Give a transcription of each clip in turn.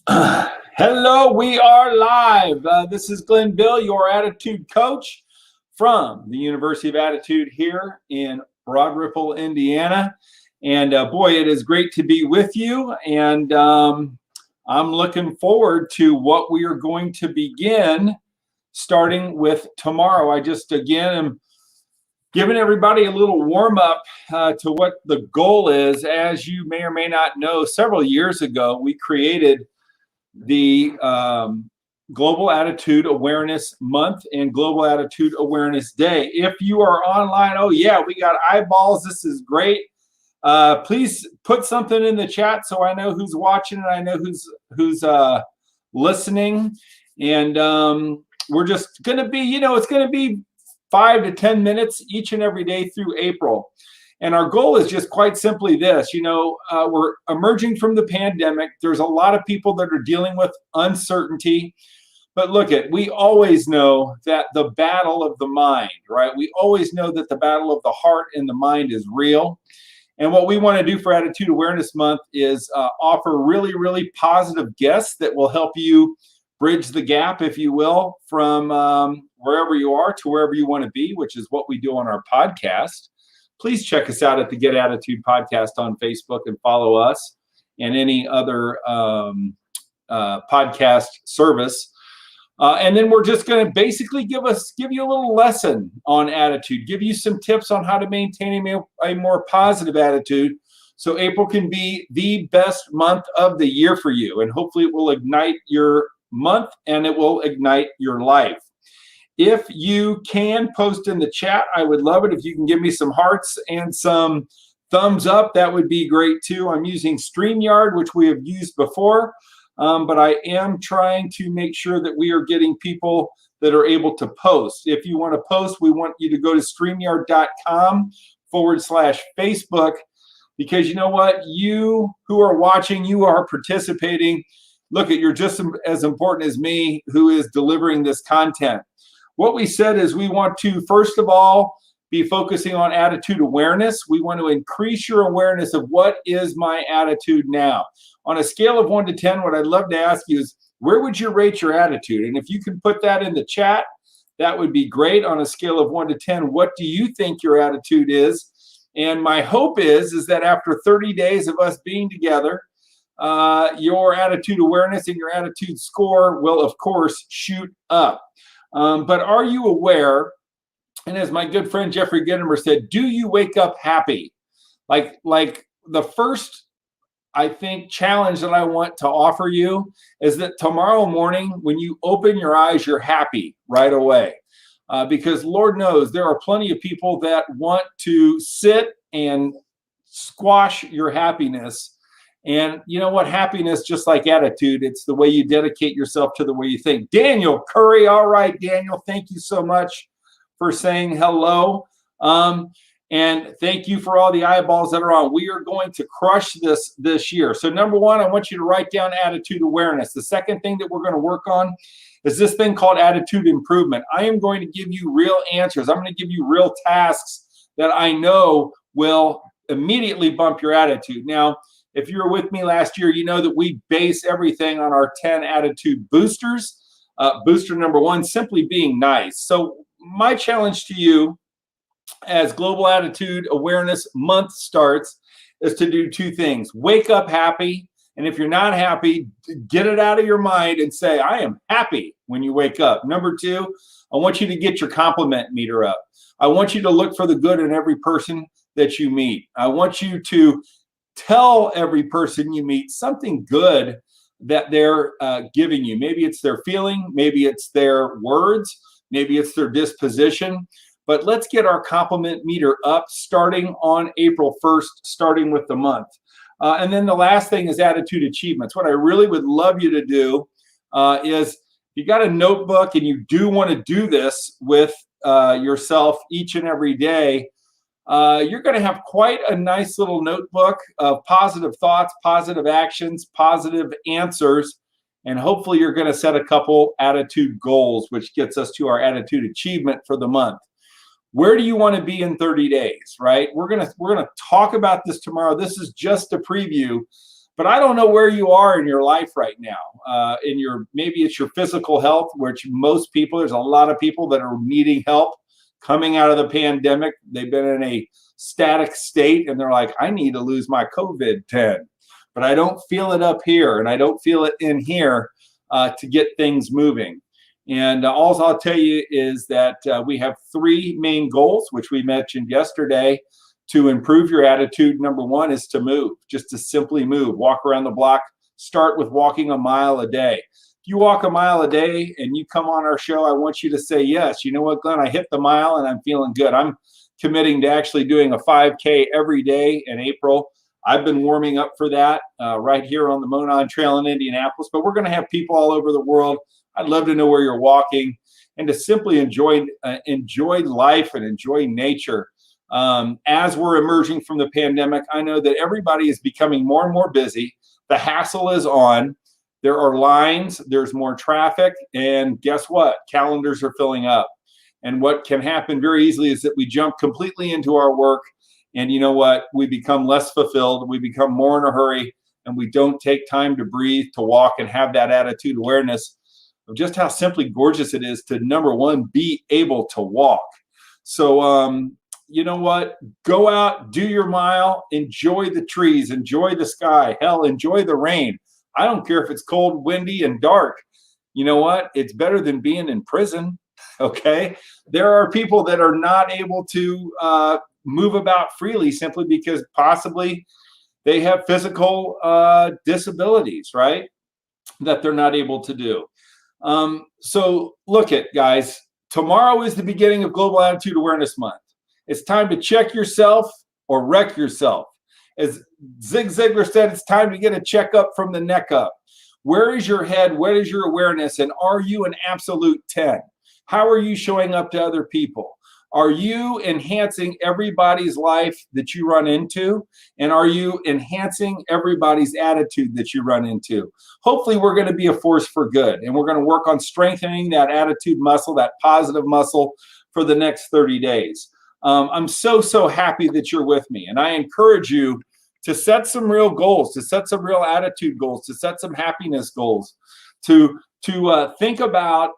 Hello, we are live. This is Glenn Bill, your attitude coach from the University of Attitude here in Broad Ripple, Indiana. And boy, it is great to be with you. And I'm looking forward to what we are going to begin starting with tomorrow. I just, again, am giving everybody a little warm up to what the goal is. As you may or may not know, several years ago, we created the Global Attitude Awareness Month and Global Attitude Awareness Day. If you are online, oh yeah, we got eyeballs. This is great. Please put something in the chat so I know who's watching and I know who's listening. And we're just going to be, it's going to be 5 to 10 minutes each and every day through April. And our goal is just quite simply this, we're emerging from the pandemic. There's a lot of people that are dealing with uncertainty. But look, we always know that the battle of the mind, right? We always know that the battle of the heart and the mind is real. And what we want to do for Attitude Awareness Month is offer really, really positive guests that will help you bridge the gap, if you will, from wherever you are to wherever you want to be, which is what we do on our podcast. Please check us out at the Get Attitude Podcast on Facebook and follow us and any other podcast service. And then we're just going to basically give you a little lesson on attitude, give you some tips on how to maintain a more positive attitude so April can be the best month of the year for you. And hopefully it will ignite your month and it will ignite your life. If you can post in the chat, I would love it. If you can give me some hearts and some thumbs up, that would be great too. I'm using StreamYard, which we have used before, but I am trying to make sure that we are getting people that are able to post. If you want to post, we want you to go to StreamYard.com/Facebook, because you know what? You who are watching, you are participating. Look, you're just as important as me who is delivering this content. What we said is we want to, first of all, be focusing on attitude awareness. We want to increase your awareness of what is my attitude now. On a scale of 1 to 10, what I'd love to ask you is, where would you rate your attitude? And if you can put that in the chat, that would be great. On a scale of 1 to 10, what do you think your attitude is? And my hope is that after 30 days of us being together, your attitude awareness and your attitude score will, of course, shoot up. But are you aware, and as my good friend Jeffrey Gittimer said, do you wake up happy? Like the first, I think, challenge that I want to offer you is that tomorrow morning, when you open your eyes, you're happy right away. Because Lord knows there are plenty of people that want to sit and squash your happiness. And you know what? Happiness, just like attitude, it's the way you dedicate yourself to the way you think. Daniel Curry. All right, Daniel, thank you so much for saying hello. And thank you for all the eyeballs that are on. We are going to crush this year. So number one, I want you to write down attitude awareness. The second thing that we're going to work on is this thing called attitude improvement. I am going to give you real answers. I'm going to give you real tasks that I know will immediately bump your attitude. Now, if you were with me last year, you know that we base everything on our 10 attitude boosters. Booster number one, simply being nice. So my challenge to you as Global Attitude Awareness Month starts is to do two things. Wake up happy. And if you're not happy, get it out of your mind and say, I am happy when you wake up. Number two, I want you to get your compliment meter up. I want you to look for the good in every person that you meet. I want you to tell every person you meet something good that they're giving you. Maybe it's their feeling, maybe it's their words, maybe it's their disposition. But let's get our compliment meter up starting on April 1st, starting with the month. And then the last thing is attitude achievements. What I really would love you to do is, you got a notebook and you do want to do this with yourself each and every day, you're going to have quite a nice little notebook of positive thoughts, positive actions, positive answers, and hopefully you're going to set a couple attitude goals, which gets us to our attitude achievement for the month. Where do you want to be in 30 days, right? We're gonna talk about this tomorrow. This is just a preview, But I don't know where you are in your life right now. Maybe it's your physical health, which most people, there's a lot of people that are needing help coming out of the pandemic. They've been in a static state and they're like, I need to lose my COVID-10, but I don't feel it up here and I don't feel it in here to get things moving. And all I'll tell you is that we have 3 main goals, which we mentioned yesterday, to improve your attitude. Number 1 is to move, just to simply move, walk around the block. Start with walking a mile a day. If you walk a mile a day and you come on our show, I want you to say, yes, you know what, Glenn, I hit the mile and I'm feeling good. I'm committing to actually doing a 5K every day in April. I've been warming up for that right here on the Monon Trail in Indianapolis, but we're going to have people all over the world. I'd love to know where you're walking and to simply enjoy life and enjoy nature. As we're emerging from the pandemic, I know that everybody is becoming more and more busy. The hassle is on. There are lines, there's more traffic, and guess what? Calendars are filling up. And what can happen very easily is that we jump completely into our work, and you know what? We become less fulfilled, we become more in a hurry, and we don't take time to breathe, to walk, and have that attitude awareness of just how simply gorgeous it is to, number 1, be able to walk. So, you know what? Go out, do your mile, enjoy the trees, enjoy the sky, hell, enjoy the rain. I don't care if it's cold, windy, and dark. You know what? It's better than being in prison, okay? There are people that are not able to move about freely simply because possibly they have physical disabilities, right? That they're not able to do. So look at, guys, tomorrow is the beginning of Global Attitude Awareness Month. It's time to check yourself or wreck yourself. As Zig Ziglar said, it's time to get a checkup from the neck up. Where is your head? Where is your awareness? And are you an absolute 10? How are you showing up to other people? Are you enhancing everybody's life that you run into? And are you enhancing everybody's attitude that you run into? Hopefully, we're going to be a force for good. And we're going to work on strengthening that attitude muscle, that positive muscle, for the next 30 days. I'm so happy that you're with me. And I encourage you to set some real goals, to set some real attitude goals, to set some happiness goals, to think about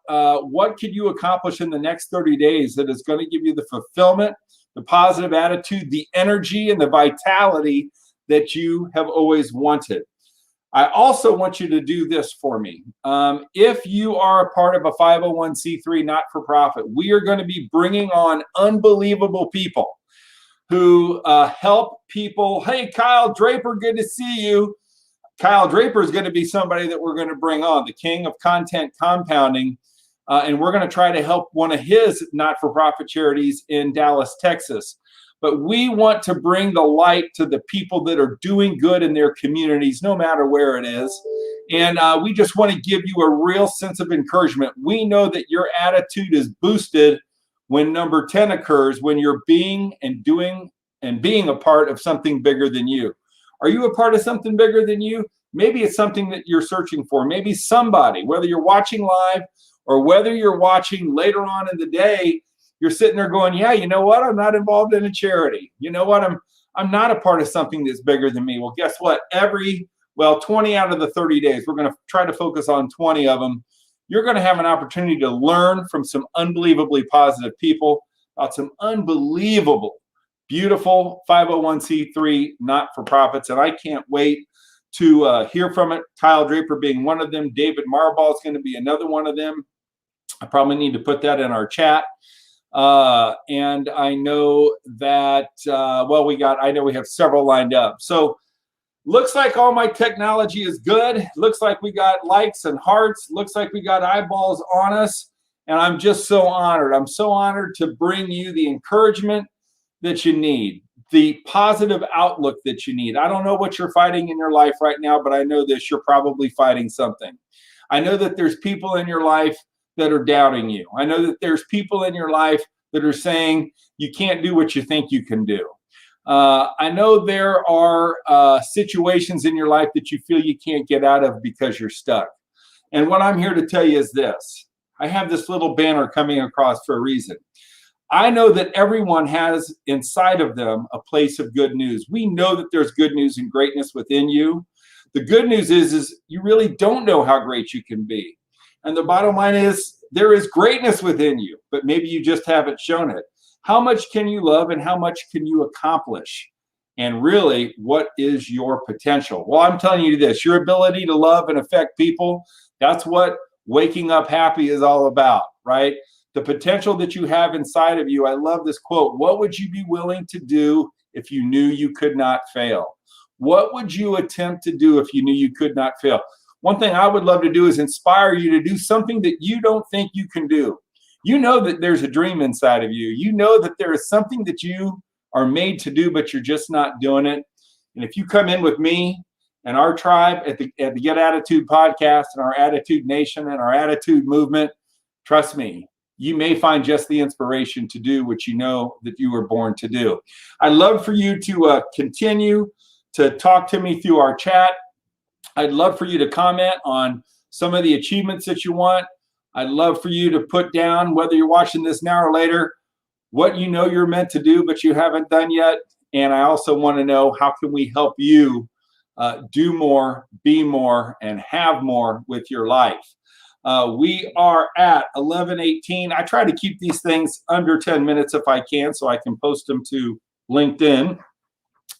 what could you accomplish in the next 30 days that is going to give you the fulfillment, the positive attitude, the energy, and the vitality that you have always wanted. I also want you to do this for me. If you are a part of a 501c3 not-for-profit, we are going to be bringing on unbelievable people who help people. Hey, Kyle Draper, good to see you. Kyle Draper is going to be somebody that we're going to bring on, the king of content compounding, and we're going to try to help one of his not-for-profit charities in Dallas, Texas. But we want to bring the light to the people that are doing good in their communities, no matter where it is. And we just want to give you a real sense of encouragement. We know that your attitude is boosted when number 10 occurs, when you're being and doing and being a part of something bigger than you. Are you a part of something bigger than you? Maybe it's something that you're searching for. Maybe somebody, whether you're watching live or whether you're watching later on in the day, you're sitting there going, yeah, you know what? I'm not involved in a charity. You know what? I'm not a part of something that's bigger than me. Well, guess what? 20 out of the 30 days, we're going to try to focus on 20 of them. You're going to have an opportunity to learn from some unbelievably positive people about some unbelievable, beautiful 501c3 not-for-profits. And I can't wait to hear from it. Kyle Draper being one of them. David Maraball is going to be another one of them. I probably need to put that in our chat. And I know that, I know we have several lined up. So looks like all my technology is good. Looks like we got likes and hearts. Looks like we got eyeballs on us. And I'm just so honored. I'm so honored to bring you the encouragement that you need, the positive outlook that you need. I don't know what you're fighting in your life right now, but I know this, you're probably fighting something. I know that there's people in your life that are doubting you. I know that there's people in your life that are saying you can't do what you think you can do. I know there are situations in your life that you feel you can't get out of because you're stuck. And what I'm here to tell you is this. I have this little banner coming across for a reason. I know that everyone has inside of them a place of good news. We know that there's good news and greatness within you. The good news is you really don't know how great you can be. And the bottom line is there is greatness within you, but maybe you just haven't shown it. How much can you love and how much can you accomplish? And really, what is your potential? Well, I'm telling you this, your ability to love and affect people, that's what waking up happy is all about, right? The potential that you have inside of you. I love this quote. What would you be willing to do if you knew you could not fail? What would you attempt to do if you knew you could not fail? One thing I would love to do is inspire you to do something that you don't think you can do. You know that there's a dream inside of you. You know that there is something that you are made to do, but you're just not doing it. And if you come in with me and our tribe at the Get Attitude podcast and our Attitude Nation and our Attitude movement, trust me, you may find just the inspiration to do what you know that you were born to do. I'd love for you to continue to talk to me through our chat. I'd love for you to comment on some of the achievements that you want. I'd love for you to put down, whether you're watching this now or later, what you know you're meant to do but you haven't done yet. And I also want to know, how can we help you do more, be more, and have more with your life? We are at 11:18. I try to keep these things under 10 minutes if I can, so I can post them to LinkedIn.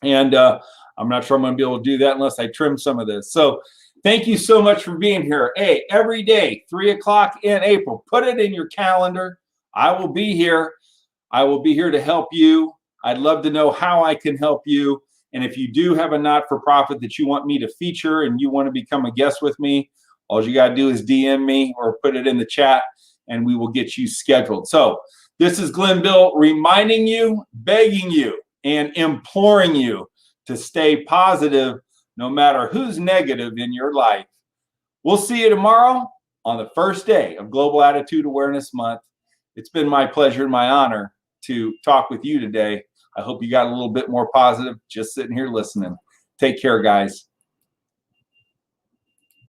And I'm not sure I'm going to be able to do that unless I trim some of this. So thank you so much for being here. Hey, every day, 3 o'clock in April, put it in your calendar. I will be here. I will be here to help you. I'd love to know how I can help you. And if you do have a not-for-profit that you want me to feature and you want to become a guest with me, all you got to do is DM me or put it in the chat and we will get you scheduled. So this is Glenn Bill reminding you, begging you, and imploring you to stay positive no matter who's negative in your life. We'll see you tomorrow on the first day of Global Attitude Awareness Month. It's been my pleasure and my honor to talk with you today. I hope you got a little bit more positive just sitting here listening. Take care, guys.